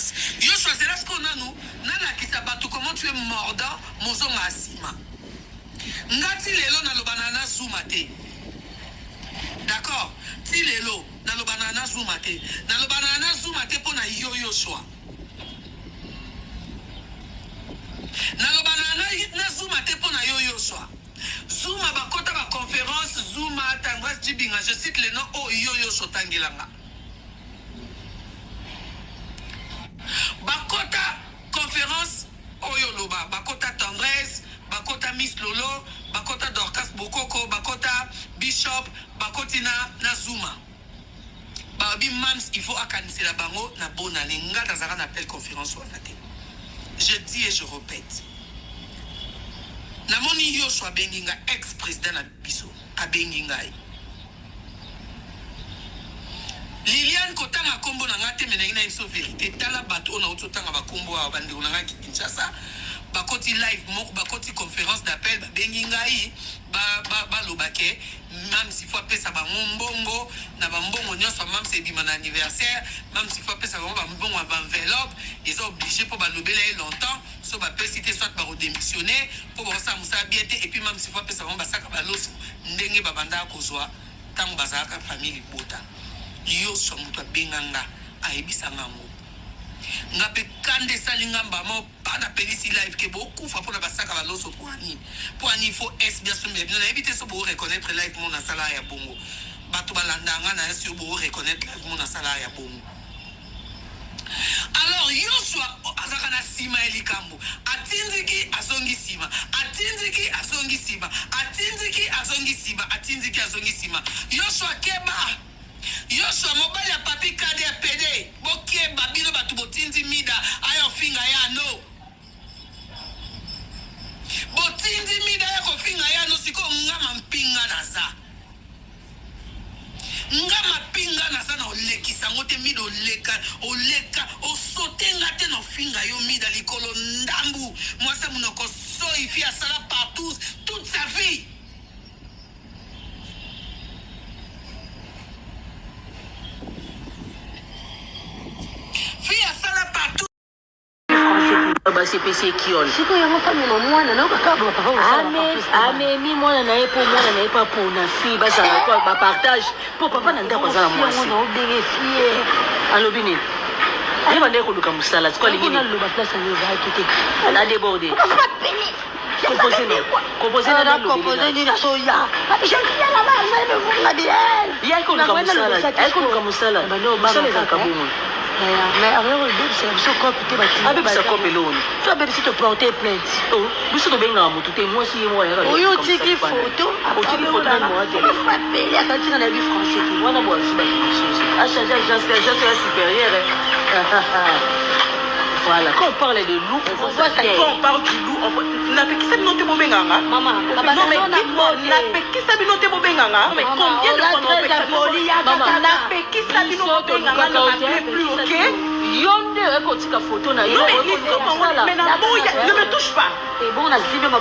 conférence. Yo choisir ce qu'on a nous, nana qui s'abattu comment tu es mordant, mozon asima. Ngati lelo na lobanana zoomate. D'accord? Ti lelo na lobanana zoomate. Na lobanana zoomate pour na yo choix. Na lobanana na zoomate pour na yo choix. Zooma bakota ba conférence Zooma tendresse dibinga. Je cite le nom o yo chotangilanga. Bakota conférence oyo loba bakota tendresse bakota Miss Lolo bakota Dorcas Bokoko bakota Bishop bakotina na Zuma babi mams il faut akanisi la bango na bona lenga tazara na appel conférence wana te. Je dis et je répète, namoni yo so benginga ex président na biso abenginga Liliane kotanga kombo na ngate menangina iso vérité tala bato na ototanga bakombo wa bandeko na ngaki Kinshasa bakoti live moko bakoti conférence d'appel bengi ngai ba lobake même si fois pesa ba mbongo na ba mbongo nyonso même c'est bima na anniversaire même si fois pesa ba mbongo ba enveloppe ils sont obligés pour ba lobela longtemps so ba pesité soit ba redémissionner pour ba sa musa bien et puis même si fois pesa ba saka ba loso ndenge ba banda kozwa tango bazaka famille bota yo so mutu benganga ayebisa ngango ngape kande salinga mbamo pada pelisi live ke beaucoup fa pona basaka baloso poani faut es bien sûr bien éviter so bo reconnaître live mon na sala ya bongo bato balandanga na so bo reconnaître live mon na sala ya bongo. Alors yo so azaka na sima elikambo atindiki azongi sima atindiki azongi sima atindiki azongi sima atindiki azongi sima yo so keba Yoshua mobile ya papi kade ya pede bokie babino batu botindi mida ayo finga ya no botindi mida ya ko finga ya no siko ngama mpinga naza ngama pinga naza na olekisa ngote mida oleka osotenga te no finga yo mida likolo ndambu mwasa munoko so ifi asala partout toute sa vie. CPC kiol. Siko yango famille mwana na bakabo papa. Mi mwana na epo mwana na epa pour na fille basa kwa ba partage pour papa na ndako za mwasi. Mwana obenge fille. Alobini. Ni bande ko luka musala kwa lingine. Na loba place ya zakite. Na débordé. Composé na soya. Je suis à la base de vous la bien. Ya ko luka musala. Ya ko luka musala. Musala za kabumu. Mais alors le but c'est ce qu'on peut pas dire. Avec ça comme l'eau. Tu as besoin de porter plainte. Oh, vous savez bien moi tout est moi si moi. Oyo tiki photo. Tiki photo de moi. Il y a quand tu as vu français. Moi na bois je à changer agence supérieure. Voilà, quand on parle de loup, quand on parle du loup, on n'a pas qui s'est noté mon benganga. Maman, non mais dis-moi, n'a pas qui s'est noté mon benganga. Mais combien de fois on a fait maman, n'a pas qui s'est noté mon benganga, n'a plus ok. Yonde ekotika photo na yo mais ne me touche pas. Et bon, on a dit maman,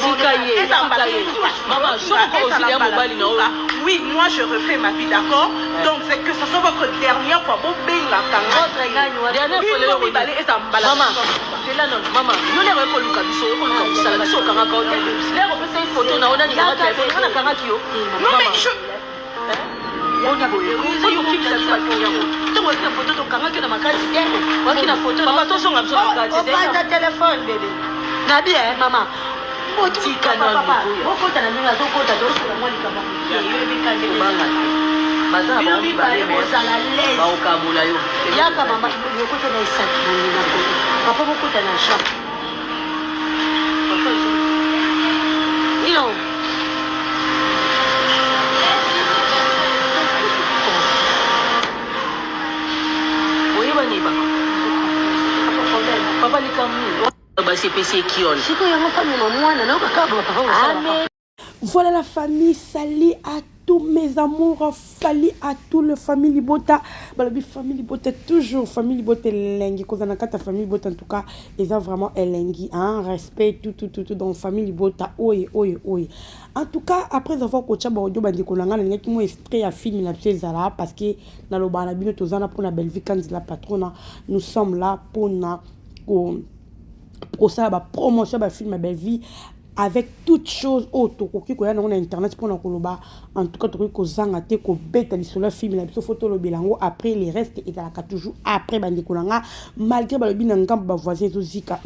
maman, je oui, moi je refais ma vie, d'accord. Donc c'est que ce soit votre dernière fois. Bon, benga dernière fois maman, c'est là non, maman. Nous les recoluka biso, recoluka bisala biso kanga kaote. Les repese une photo na ona ni kanga téléphone, ona kanga kio. Non mais je on a boye. Vous yo qui ça pas kio. Tu vois cette photo de kanga qui na makasi yako. Waki na photo. Papa to songa biso makasi. On passe le téléphone bébé. Na bien maman. Tika na biso. Oko ta na nunga zoko ta do sur moi likaba. Yo bikande banga. Baza ba bi ba le ba okabula yo. Yaka mama yo ko ta na isaki na ko. Papa beaucoup de l'argent. Yo. Oui, baniba. Papa ni kamu. Ba CPC kiol. Siko yango famille mwana na bakabo papa. Voilà la famille, salut à tous mes amours, Fali à tout le famille Bota. Balabi famille Bota, toujours famille Bota lengi. Cause on a quatre famille Bota en tout cas, ils ont vraiment lengi, hein, respect, tout dans famille Bota. Oye. En tout cas, après avoir coaché Baodio Bandikolanga, il y a qui m'ont extrait à film la Zara parce que dans le Banabino Tozana pour la belle vie quand la patronne, nous sommes là pour ça, promotion de film belle vie. Avec toutes choses autres qui on a internet pour nous en tout cas truc kozanga te ko beta sur le film la photo le bilango après les restes et la toujours après bandi kolanga malgré balobi na ngamba voisin ezozika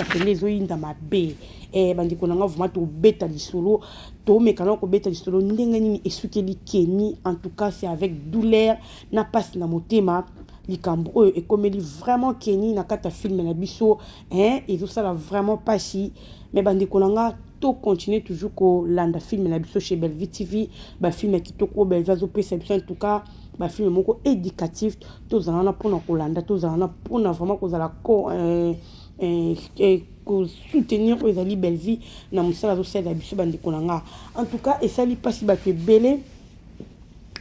tele zoyinda mabe bandi kolanga vraiment to beta lisolo to mekana ko beta lisolo ndenga nini esukeli keni en tout cas c'est avec douleur na passe na motema likambo et comme il vraiment keni na kata film na biso et tout ça là vraiment pas si mais bandi kolanga to continue toujours ko landa film na biso chez Bellevue TV ba film qui to ko belvazo perception en tout cas ba film moko éducatif to zana pona ko landa to zana pona vraiment ko zala ko ko soutenir ko ezali Bellevue na musala zo sel biso bandi kolanga en tout cas et ça li pas si ba ke belé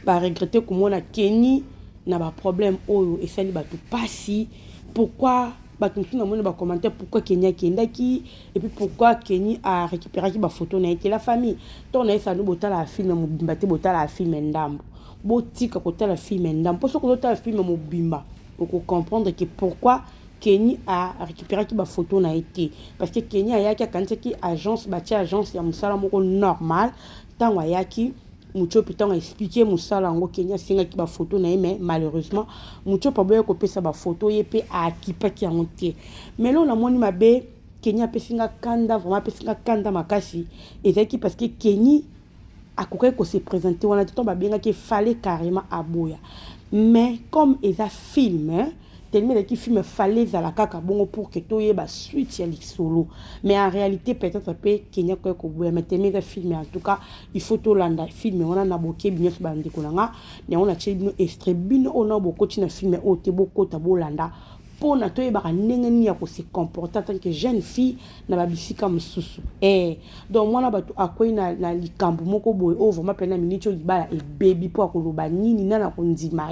ba regretter ko mona Keni na ba problème oyo et ça li ba to passi pourquoi batumtu na mona ba commentaire pourquoi Kenya kendaki et puis pourquoi Kenya a récupéré ki ba photo na été la famille ton na ça no botala la film mo bimba te botala la film ndambo botika kotala la film ndambo pour ce que botala la film mo bimba pour comprendre que pourquoi Kenya a récupéré ki ba photo na été parce que Kenya ya ki kanisa ki agence ba ti agence ya musala moko normal tant wa yaki mucho putain expliquer musala ngo Kenya singa ki ba photo na mais malheureusement mucho pa boye ko pesa ba photo yepe a kipa ki anté mais là la moni mabe Kenya pesinga kanda vraiment pesinga kanda makasi ezaki parce que Kenya akokai ko se présenter wana to ba benga ki fallait carrément aboya mais comme eza film tellement qui film fallait za la kaka bongo pour que to yeba suite ya solo mais en réalité peut-être peut Kenya ko boya mais tellement film en tout cas il faut to landa film on a boké bien so bandi kolanga ne on a tché bino extrait bino on a beaucoup na film o te boko ta bolanda pour na to yeba ndenge ni ya ko se comporter tant que jeune fille na babisika mususu donc moi na batu akoyi na likambo moko boye o vraiment pena minute libala e baby pour akoloba nini na kondima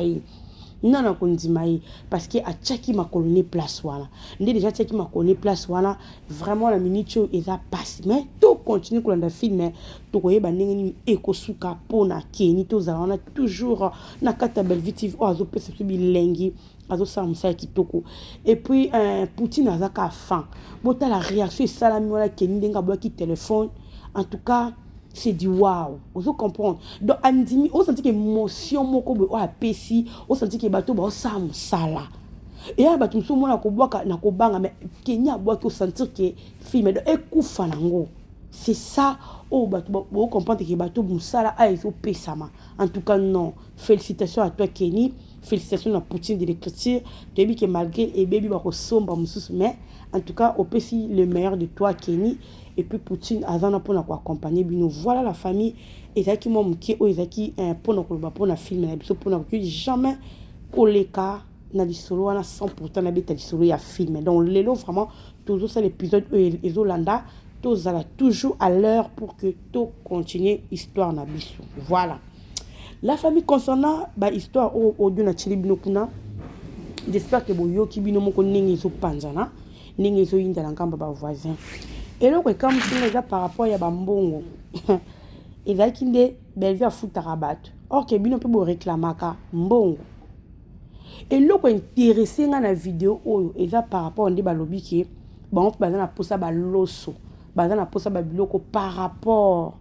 nana kondimaï parce que a tchaki ma colonie place wana ndé déjà tchaki ma colonie place wana vraiment la minute eza passe mais tout continue ko landa film to koyeba ndenge ni ekosuka pona Keni to zalana toujours na kata Bellevue TV o azo pesa to bilengi azo sa musa kitoko et puis Poutine azaka fin bota la réaction salami wala Keni ndenga bloki téléphone en tout cas c'est du waouh, vous comprenez. Donc andimi, on sent que émotion moko bo apesi, on sent que bato ba sam sala. Et à bato mso mona ko boka na ko banga mais Kenya boka ko sentir que film de ekufa nango. C'est ça oh bato bo comprendre que bato musala a eso pesama. En tout cas non, félicitations à toi Keni, félicitations à Poutine de l'écriture. Tu dis que malgré et baby ba ko somba mususu mais en tout cas au pesi le meilleur de toi Keni. Et puis Poutine azana pour nous accompagner bino voilà la famille ezaki mom ki o ezaki pour nous pour na film na biso pour nous jamais koleka na lisolo wana 100% na beta lisolo ya film donc lelo vraiment toujours ça l'épisode ezolanda tozala toujours à l'heure pour que tout continue histoire na biso voilà la famille concernant ba histoire au audio na chili bino kuna j'espère que boyo ki bino moko ningi zo panzana ningi zo yinda na ngamba ba voisin. Et là, comme si les par rapport à Bambongo, et là, qui est Bellevue à Foutarabat. Or, que bien on peut réclamer à Mbongo. Et là, qui est intéressé dans la vidéo, et là, par rapport à des balobi qui bon, on peut baser la posa baloso, baser la posa babiloko par rapport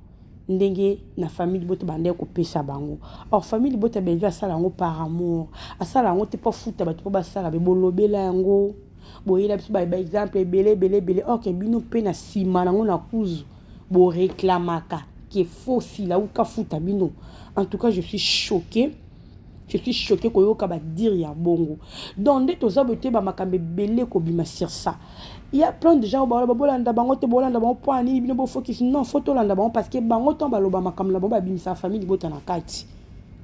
ndenge na famille bote bande ko pesa bango. Or, famille bote Bellevue à salango par amour. À salango, t'es pas fouta, tu peux pas sala, mais bolobela yango. Boye la biso ba exemple belé or ke bino pe na sima nango na kuzu bo réclamaka qui est faux si la ou ka futa bino en tout cas je suis choqué ko yoka ba dire ya bongo donc nde toza bote ba makambe belé ko bima sur ça il y a plein de gens ba bolanda bango te bolanda bango po ani bino bo focus non photo landa bango parce que bango to ba loba makamla ba bimisa famille bota na kati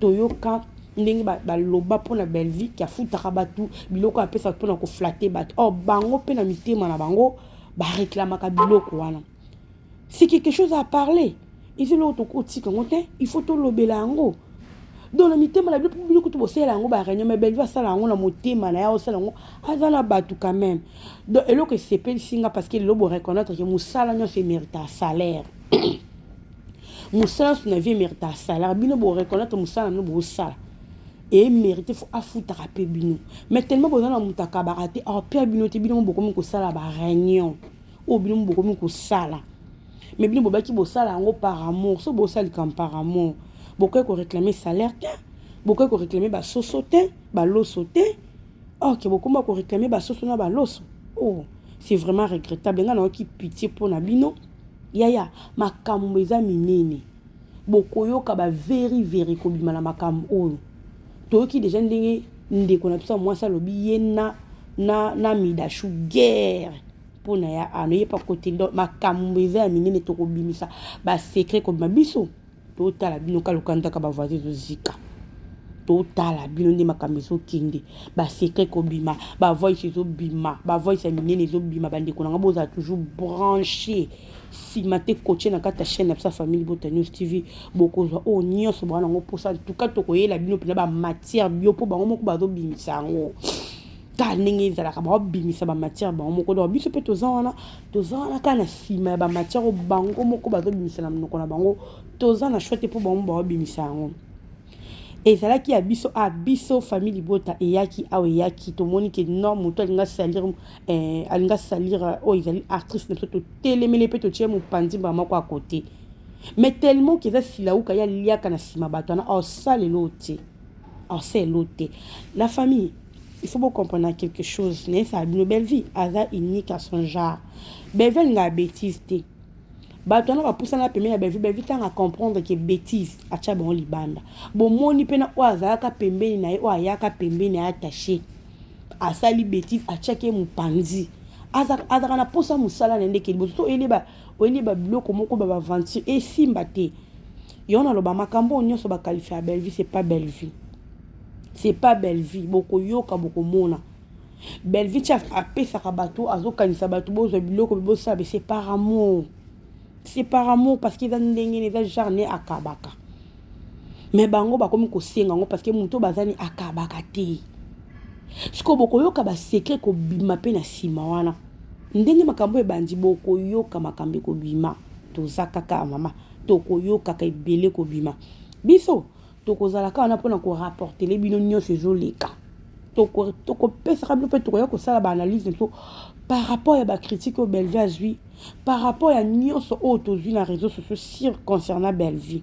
toyoka ndenge ba loba pona Bellevue qui a futaka batu biloko apesa pona ko flatter batu oh bango pe na mitema na bango ba réclamaka biloko wana c'est quelque chose à parler isi lo to ko tika ngote il faut to lobela yango donc na mitema la bilo ko to bosela yango ba réunion mais belle va sala yango na motema na ya osala yango azana batu quand même donc elo que c'est pel singa parce que le bo reconnaître que musala nyo c'est mérite salaire musala na vie mérite salaire bino bo reconnaître musala no bo sala et mérite faut afuta rapé bino mais tellement bon na mutaka barate a père bino te bino boko ko sala ba réunion o bino boko ko sala mais bino bobaki bo sala yango par amour so bo sala comme par amour boko ko réclamer salaire te boko ko réclamer ba soso te ba loso te OK boko ko réclamer ba soso na ba loso oh c'est vraiment regrettable nga na ki pitié pour na bino yaya makambo eza minene boko yoka ba very ko bima na makambo oyo toki déjà ndenge ndeko na biso moi ça lobi ye na midashu guerre pona ya anoye pa côté makambo eza minene to ko bimisa ba secret ko biso to tala bino kalukanda ka ba voisin zo zika to tala bino ndi makambo zo kinde ba secret ko bima ba voice zo bima ba voice minene zo bima ba ndeko na ngo boza toujours branché si maté coaché na kata chaîne na sa famille Bota News TV boko zo o nyonso bana ngo posa en tout cas to ko yela bino pina ba matière bio po bango moko ba zo bimisa ngo ta ndenge ezalaka ba bimisa ba matière bango moko do biso pe tozana kana sima ba matière bango moko ba zo bimisa na mnoko na bango tozana chouette po bango ba bimisa ngo ezalaki ya biso famille Bota eyaki awe yaki to moni ke non moto alinga salir o ezali actrice na to telemele pe to tie mo pandi ba mako à côté mais tellement que ça silauka ya liaka na sima bato na o sale loté la famille il faut bien comprendre quelque chose n'est ça une belle vie hasard unique à son genre belle nga bêtise té bato na ba poussa na pembe ya belle vie tanga comprendre que bêtise acha bon libanda bon moni pena o azaka pembe na o ayaka pembe na attaché asali bêtise acha ke mupanzi azaka na poussa musala nende ke boto eleba biloko moko ba aventure et simba te yona lo ba makambo nyonso ba qualifier belle vie c'est pas belle vie boko yoka boko mona belle vie chef apesa ka bato azokanisa bato bozo biloko bosa be c'est par amour parce que dans ndenge les genre né akabaka mais bango ba komi ko senga ngo parce que muto bazani akabaka te siko boko yoka ba secret ko bima pe na sima wana ndenge makambo e bandi boko yoka makambe ko bima to zakaka mama to ko yoka ka ebele ko bima biso to ko zalaka wana pona ko rapporter les bino nyonso ezoleka to ko pesa ka bino pe to ko yoka sala ba analyse to par rapport à la critique au Bellevue, par rapport à nyonso autour na réseaux sociaux sur concernant Bellevue.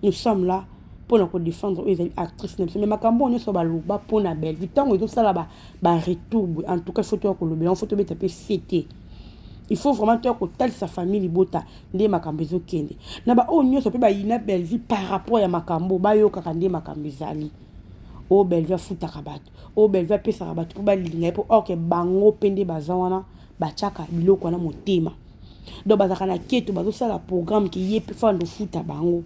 Nous sommes là pour nous défendre les actrices mais makambo nyonso ba loba pour na Bellevue tango to sala ba retour en tout cas photo ko lobe en photo be taper CT. Il faut vraiment que telle sa famille Bota ndé makambo zo kende. Na ba o nyonso pe ba ina Bellevue par rapport à makambo ba yo ka ndé makambo zali. O Bellevue futa kabato o Bellevue pesa kabato po ba linga po OK bango pende bazawana ba chaka biloko na motema do bazaka na keto bazo sala programme ki yepe fando futa bango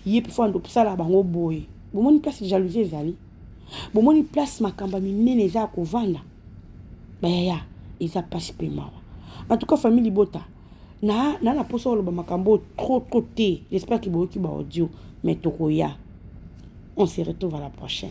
yepe fando sala bango boy bomoni place jalousie ezali bomoni place makamba minene za ko vanda ba ya isa passe pema en tout cas famille Bota na poso lo ba makambo trop té j'espère que boki ba audio mais tokoya on se retrouve à la prochaine.